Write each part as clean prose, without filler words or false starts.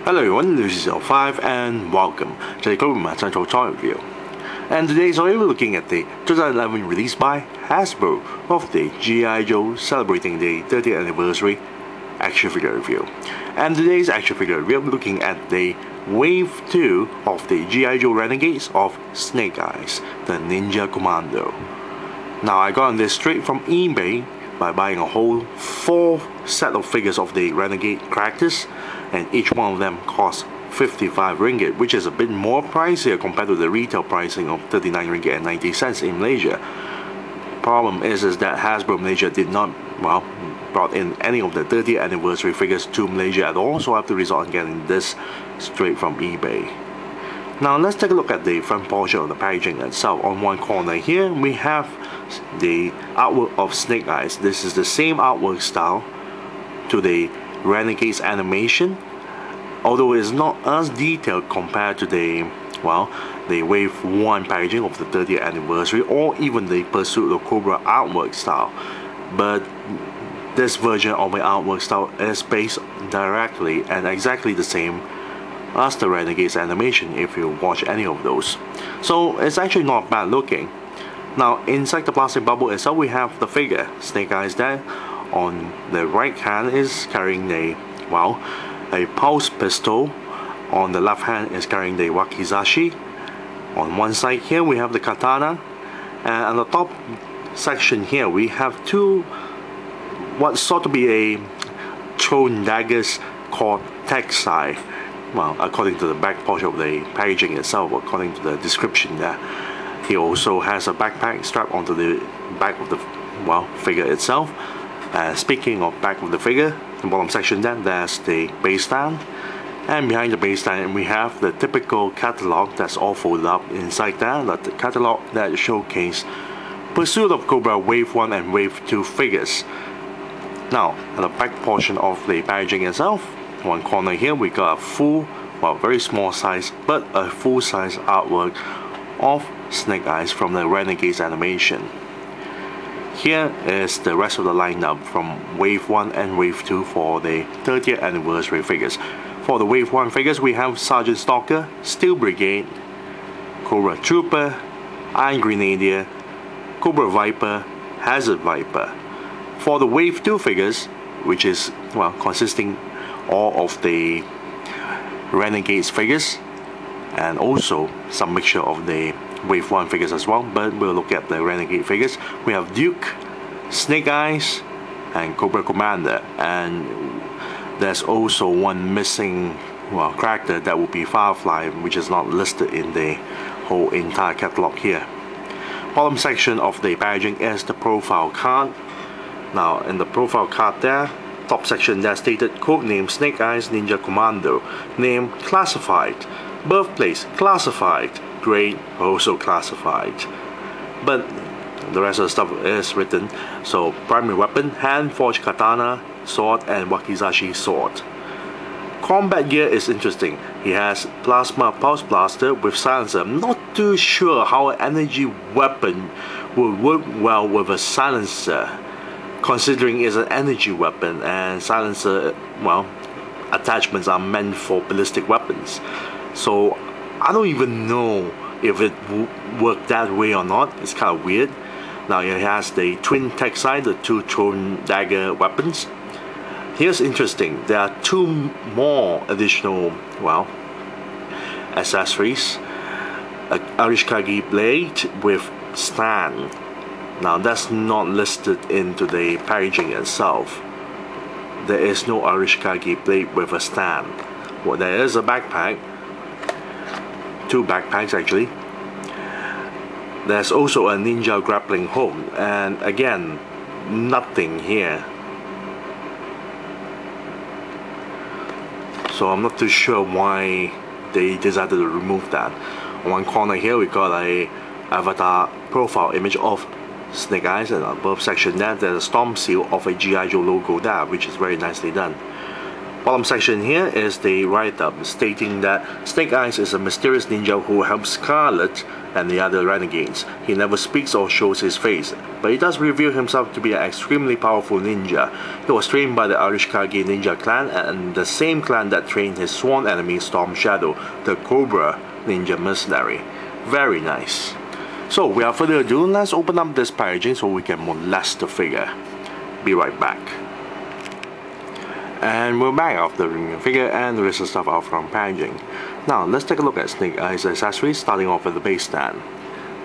Hello everyone, this is L5 and welcome to the Global Matt Central Toy Review. And today so we're looking at the 2011 release by Hasbro of the G.I. Joe celebrating the 30th anniversary action figure review. And today's action figure review, we're looking at the Wave 2 of the G.I. Joe Renegades of Snake Eyes, the Ninja Commando. Now I got this straight from eBay by buying a whole 4 set of figures of the Renegade characters, and each one of them cost 55 ringgit, which is a bit more pricier compared to the retail pricing of 39 ringgit and 90 cents in Malaysia. Problem is that Hasbro Malaysia did not, brought in any of the 30th anniversary figures to Malaysia at all, so I have to resort on getting this straight from eBay. Now let's take a look at the front portion of the packaging itself. On one corner here we have the artwork of Snake Eyes. This is the same artwork style to the Renegades animation, although it's not as detailed compared to the Wave 1 packaging of the 30th anniversary or even the Pursuit of Cobra artwork style. But this version of the artwork style is based directly and exactly the same as the Renegades animation if you watch any of those. So it's actually not bad looking. Now inside the plastic bubble itself we have the figure, Snake Eyes there. On the right hand is carrying a pulse pistol. On the left hand is carrying the wakizashi. On one side here we have the katana, and on the top section here we have two what sort to be a thrown daggers called Texai. Well, according to the back portion of the packaging itself, according to the description there. He also has a backpack strapped onto the back of the figure itself. Speaking of back of the figure, the bottom section there's the base stand, and behind the base stand we have the typical catalog that's all folded up inside there. The catalog that showcase Pursuit of Cobra Wave 1 and Wave 2 figures. Now at the back portion of the packaging itself, one corner here we got a full, very small size but a full size artwork of Snake Eyes from the Renegades animation. Here is the rest of the lineup from Wave 1 and Wave 2 for the 30th anniversary figures. For the Wave 1 figures we have Sergeant Stalker, Steel Brigade, Cobra Trooper, Iron Grenadier, Cobra Viper, Hazard Viper. For the Wave 2 figures, which is consisting all of the Renegades figures and also some mixture of the Wave 1 figures as well, but we'll look at the Renegade figures. We have Duke, Snake Eyes, and Cobra Commander, and there's also one missing character that will be Firefly, which is not listed in the whole entire catalog here. Bottom section of the packaging is the profile card. Now in the profile card there, top section there stated codename Snake Eyes Ninja Commando, name classified, birthplace classified, grade also classified, but the rest of the stuff is written. So primary weapon, hand forged katana, sword, and wakizashi sword. Combat gear is interesting. He has plasma pulse blaster with silencer. I'm not too sure how an energy weapon will work well with a silencer, considering it's an energy weapon and silencer attachments are meant for ballistic weapons. So I don't even know if it will work that way or not. It's kind of weird. Now it has the twin Texai, the two thrown dagger weapons. Here's interesting. There are two more additional accessories. A Arishikage blade with stand. Now that's not listed into the packaging itself. There is no Arishikage blade with a stand. Well, there is a backpack. Two backpacks actually. There's also a ninja grappling hook, and again nothing here. So I'm not too sure why they decided to remove that. On one corner here we got a avatar profile image of Snake Eyes, and above section there's a storm seal of a G.I. Joe logo there, which is very nicely done. Bottom section here is the write-up stating that Snake Eyes is a mysterious ninja who helps Scarlet and the other renegades. He never speaks or shows his face, but he does reveal himself to be an extremely powerful ninja. He was trained by the Arashikage ninja clan and the same clan that trained his sworn enemy Storm Shadow, the Cobra ninja mercenary. Very nice. So without further ado, let's open up this packaging so we can molest the figure. Be right back. And we're back after removing the figure and the rest of stuff out from packaging. Now let's take a look at Snake Eyes accessories, starting off with the base stand.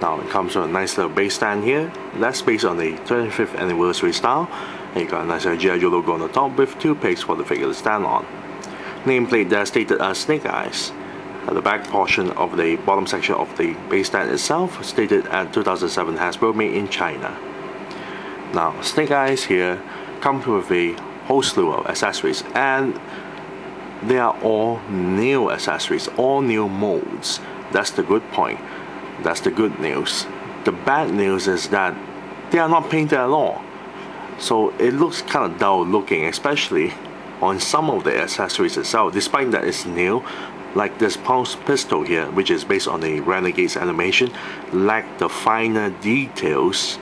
Now it comes with a nice little base stand here. That's based on the 25th anniversary style. And you got a nice G.I. Joe logo on the top with 2 pegs for the figure to stand on. Nameplate there stated as Snake Eyes. At the back portion of the bottom section of the base stand itself stated at 2007 Hasbro, made in China. Now Snake Eyes here comes with a whole slew of accessories, and they are all new accessories, all new molds. That's the good point. That's the good news. The bad news is that they are not painted at all. So it looks kind of dull looking, especially on some of the accessories itself, despite that it's new. Like this Pulse pistol here, which is based on the Renegade's animation, lack the finer details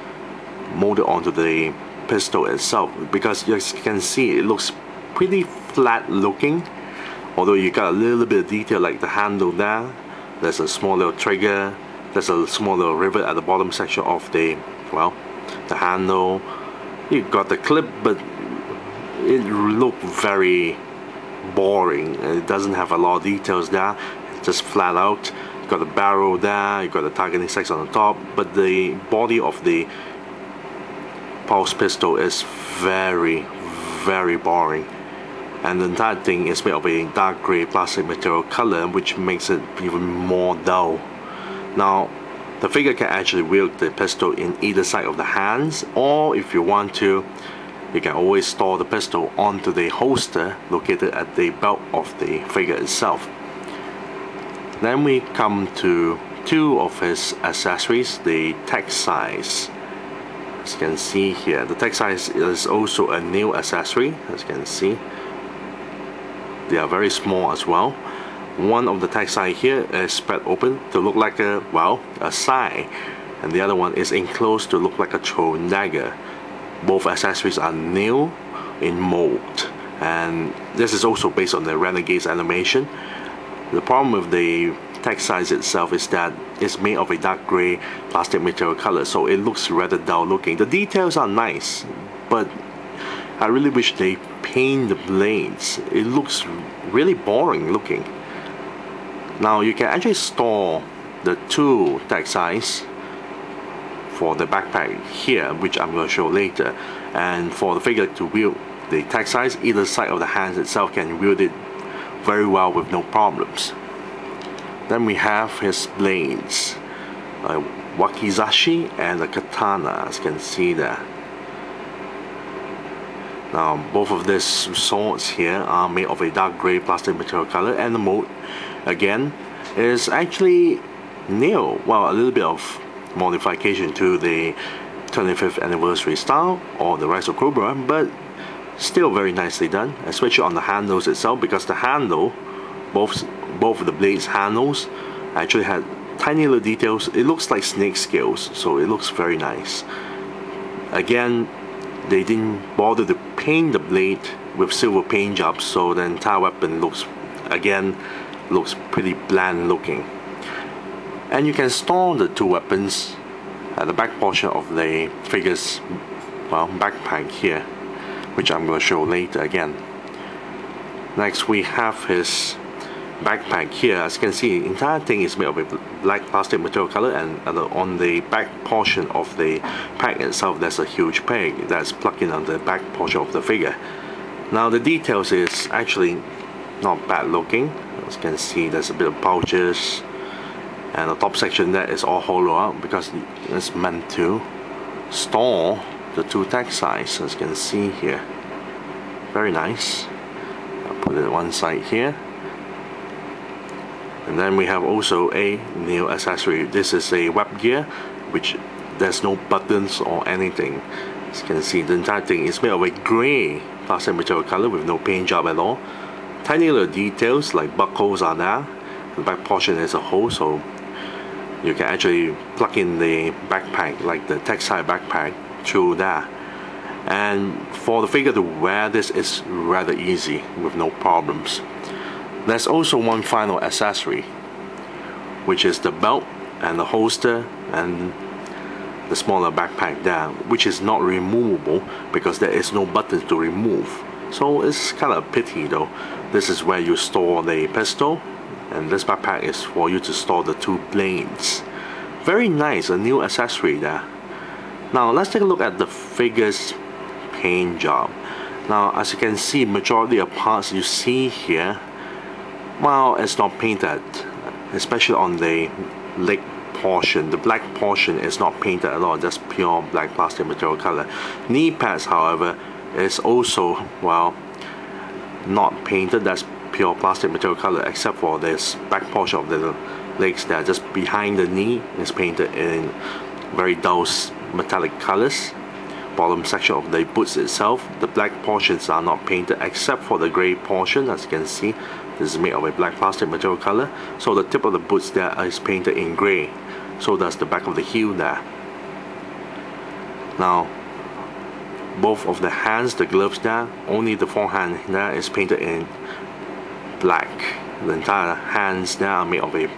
molded onto the pistol itself, because as you can see it looks pretty flat looking, although you got a little bit of detail like the handle there. There's a small little trigger, there's a small little rivet at the bottom section of the, well, the handle. You got the clip, but it looked very boring. It doesn't have a lot of details there, it's just flat out. You got the barrel there, you got the targeting sights on the top, but the body of the Pulse pistol is very boring, and the entire thing is made of a dark grey plastic material color, which makes it even more dull. Now the figure can actually wield the pistol in either side of the hands, or if you want to, you can always store the pistol onto the holster located at the belt of the figure itself. Then we come to 2 of his accessories, the tech size. As you can see here, the tech size is also a new accessory. As you can see, they are very small as well. One of the tech size here is spread open to look like a, well, a sai, and the other one is enclosed to look like a thrown dagger. Both accessories are new in mold, and this is also based on the Renegade's animation. The problem with the tech size itself is that it's made of a dark grey plastic material color, so it looks rather dull looking. The details are nice, but I really wish they paint the blades. It looks really boring looking. Now you can actually store the 2 tech size for the backpack here, which I'm going to show later, and for the figure to wield the tech size, either side of the hands itself can wield it very well with no problems. Then we have his blades, a wakizashi and a katana, as you can see there. Now both of these swords here are made of a dark grey plastic material color, and the mold again is actually new. Well, a little bit of modification to the 25th anniversary style or the Rise of Cobra, but still very nicely done, especially on the handles itself, because the handle, both of the blades handles actually had tiny little details. It looks like snake scales, so it looks very nice. Again, they didn't bother to paint the blade with silver paint jobs, so the entire weapon looks pretty bland looking. And you can store the 2 weapons at the back portion of the figure's, well, backpack here, which I'm going to show later again. Next we have his backpack here. As you can see, the entire thing is made of a black plastic material color, and on the back portion of the pack itself there's a huge peg that's plugged in on the back portion of the figure. Now the details is actually not bad looking. As you can see, there's a bit of pouches, and the top section there is all hollow out because it's meant to store the 2 tech size, as you can see here. Very nice. I'll put it on one side here. And then we have also a new accessory. This is a web gear, which there's no buttons or anything. As you can see, the entire thing is made of a grey plastic material color with no paint job at all. tiny little details like buckles are there. The back portion is a hole, so you can actually plug in the backpack, like the textile backpack, through there. And for the figure to wear this is rather easy with no problems. There's also one final accessory, which is the belt and the holster and the smaller backpack there, which is not removable because there is no button to remove. So it's kind of a pity though. This is where you store the pistol, and this backpack is for you to store the two blades. Very nice, a new accessory there. Now let's take a look at the figure's paint job. Now as you can see, majority of parts you see here, well, it's not painted, especially on the leg portion. The black portion is not painted at all, just pure black plastic material color. Knee pads, however, is also, well, not painted. That's pure plastic material color, except for this back portion of the legs there, just behind the knee, is painted in very dull metallic colors. Bottom section of the boots itself, the black portions are not painted except for the gray portion. As you can see, this is made of a black plastic material color, so the tip of the boots there is painted in gray. So does the back of the heel there. Now both of the hands, the gloves there, only the forehand there is painted in black. The entire hands there are made of a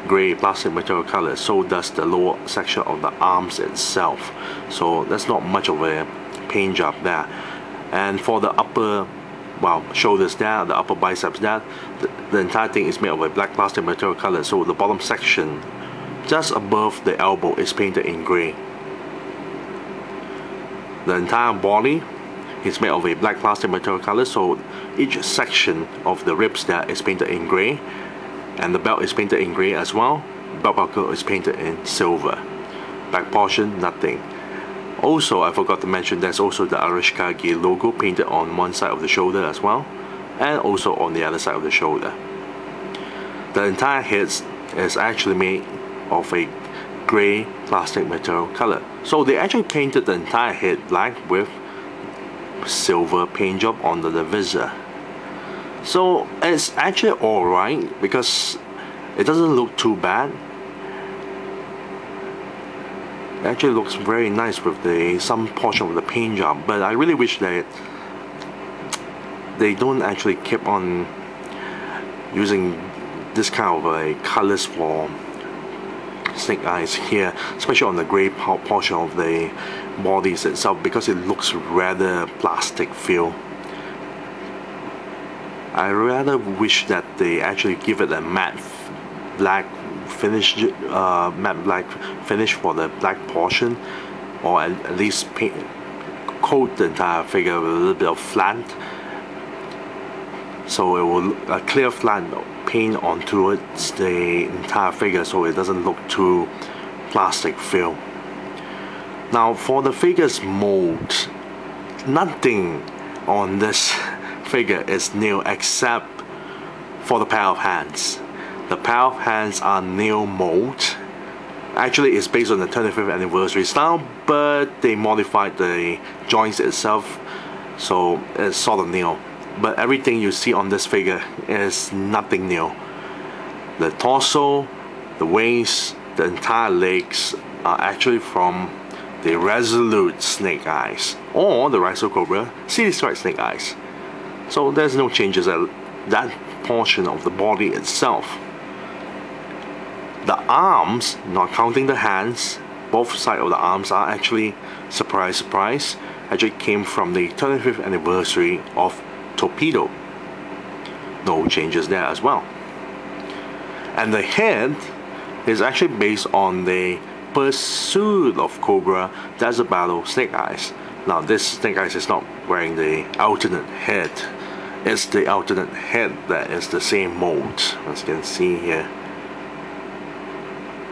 gray plastic material color, so does the lower section of the arms itself. So there's not much of a paint job there. And for the upper, well, shoulders there, the upper biceps there, the entire thing is made of a black plastic material color, so the bottom section just above the elbow is painted in gray. The entire body is made of a black plastic material color, so each section of the ribs there is painted in gray, and the belt is painted in gray as well. Belt buckle is painted in silver. Back portion, nothing. Also, I forgot to mention, there's also the Arashikage logo painted on one side of the shoulder as well, and also on the other side of the shoulder. The entire head is actually made of a gray plastic material color. So they actually painted the entire head black with silver paint job under the visor. So it's actually alright because it doesn't look too bad. It actually looks very nice with some portion of the paint job, but I really wish that they don't actually keep on using this kind of colors for snake eyes here, especially on the gray portion of the bodies itself, because it looks rather plastic feel. I rather wish that they actually give it a matte black finish, for the black portion, or at least coat the entire figure with a little bit of flat, so it will a clear flat paint onto the entire figure, so it doesn't look too plastic feel. Now for the figure's mold, nothing on this figure is new except for the pair of hands. The pair of hands are new mold. Actually, it's based on the 25th anniversary style, but they modified the joints itself, so it's sort of new. But everything you see on this figure is nothing new. The torso, the waist, the entire legs are actually from the Resolute Snake Eyes, or the Raizo Cobra City Strike Snake Eyes. So there's no changes at that portion of the body itself. The arms, not counting the hands, both sides of the arms are actually, surprise surprise, actually came from the 25th anniversary of Torpedo. No changes there as well. And the head is actually based on the Pursuit of Cobra Desert Battle Snake Eyes. Now this Snake Eyes is not wearing the alternate head. It's the alternate head that is the same mold, as you can see here.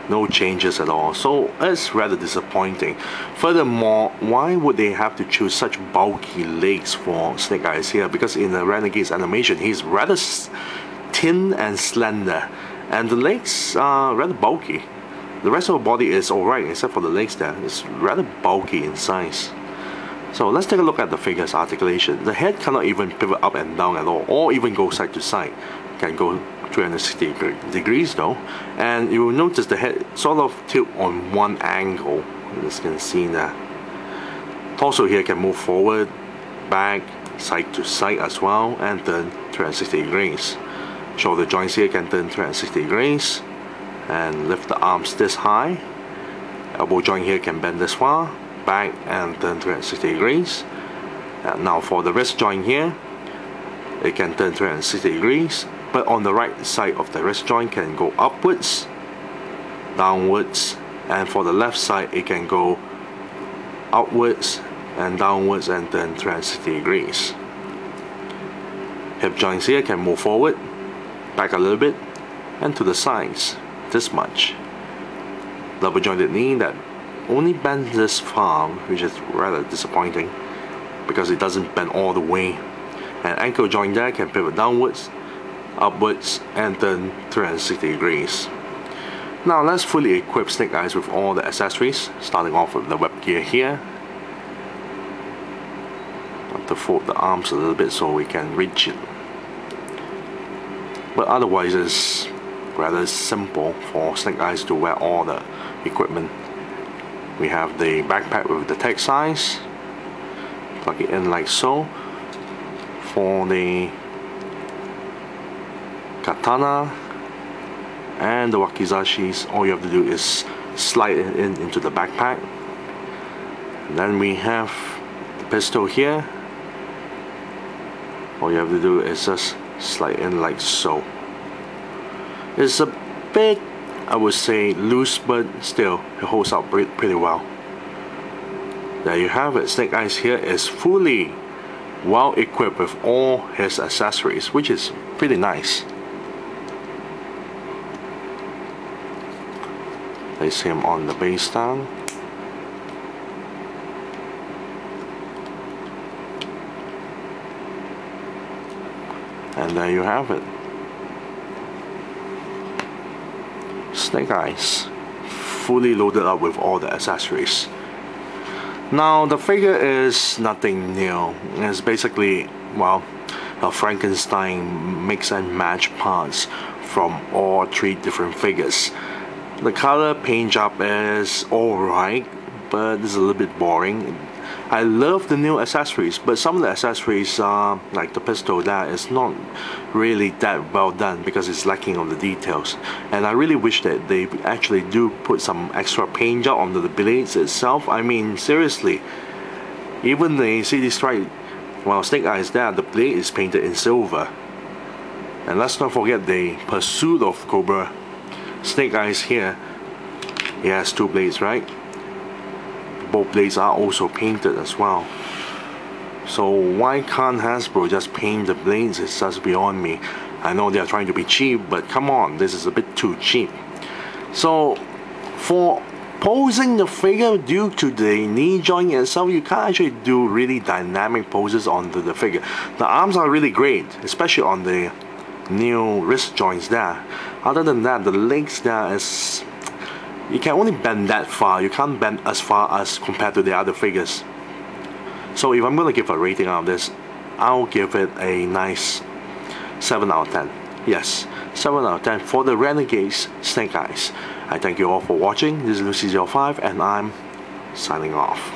No changes at all, so it's rather disappointing. Furthermore, why would they have to choose such bulky legs for Snake Eyes here? Because in the Renegade's animation, he's rather thin and slender, and the legs are rather bulky. The rest of the body is alright, except for the legs there. It's rather bulky in size. So let's take a look at the figure's articulation. The head cannot even pivot up and down at all, or even go side to side. It can go 360 degrees though, and you will notice the head sort of tilt on one angle, as you can see there. Torso here can move forward, back, side to side as well, and turn 360 degrees. Shoulder joints here can turn 360 degrees, and lift the arms this high. Elbow joint here can bend this far, back and turn 360 degrees. And now for the wrist joint here, it can turn 360 degrees, but on the right side of the wrist joint can go upwards, downwards, and for the left side it can go outwards and downwards and turn 360 degrees. Hip joints here can move forward, back a little bit, and to the sides, this much. Double jointed knee that only bends this far, which is rather disappointing because it doesn't bend all the way. And ankle joint there can pivot downwards, upwards, and turn 360 degrees. Now let's fully equip Snake Eyes with all the accessories, starting off with the web gear here. I have to fold the arms a little bit so we can reach it. But otherwise it's rather simple for Snake Eyes to wear all the equipment. We have the backpack with the tag size, plug it in like so. For the katana and the wakizashis, all you have to do is slide it into the backpack. And then we have the pistol here. All you have to do is just slide in like so. It's a bit, I would say, loose, but still it holds up pretty well. There you have it. Snake Eyes here is fully well equipped with all his accessories, which is pretty nice. Place him on the base stand. And there you have it. Snake Eyes, fully loaded up with all the accessories. Now the figure is nothing new. It's basically, well, a Frankenstein mix and match parts from all three different figures. The color paint job is alright, but it's a little bit boring. I love the new accessories, but some of the accessories, like the pistol, that is not really that well done because it's lacking on the details. And I really wish that they actually do put some extra paint job on the blades itself. I mean, seriously, even the City Strike, well, Snake Eyes there, the blade is painted in silver. And let's not forget the Pursuit of Cobra. Snake Eyes here, he has two blades, right? Both blades are also painted as well. So why can't Hasbro just paint the blades? It's just beyond me. I know they're trying to be cheap, but come on, this is a bit too cheap. So for posing the figure, due to the knee joint itself, you can't actually do really dynamic poses onto the figure. The arms are really great, especially on the new wrist joints there. Other than that, the legs there is, you can only bend that far. You can't bend as far as compared to the other figures. So if I'm going to give a rating out of this, I'll give it a nice 7 out of 10. Yes, 7 out of 10 for the Renegades Snake Eyes. I thank you all for watching. This is Lucy05 and I'm signing off.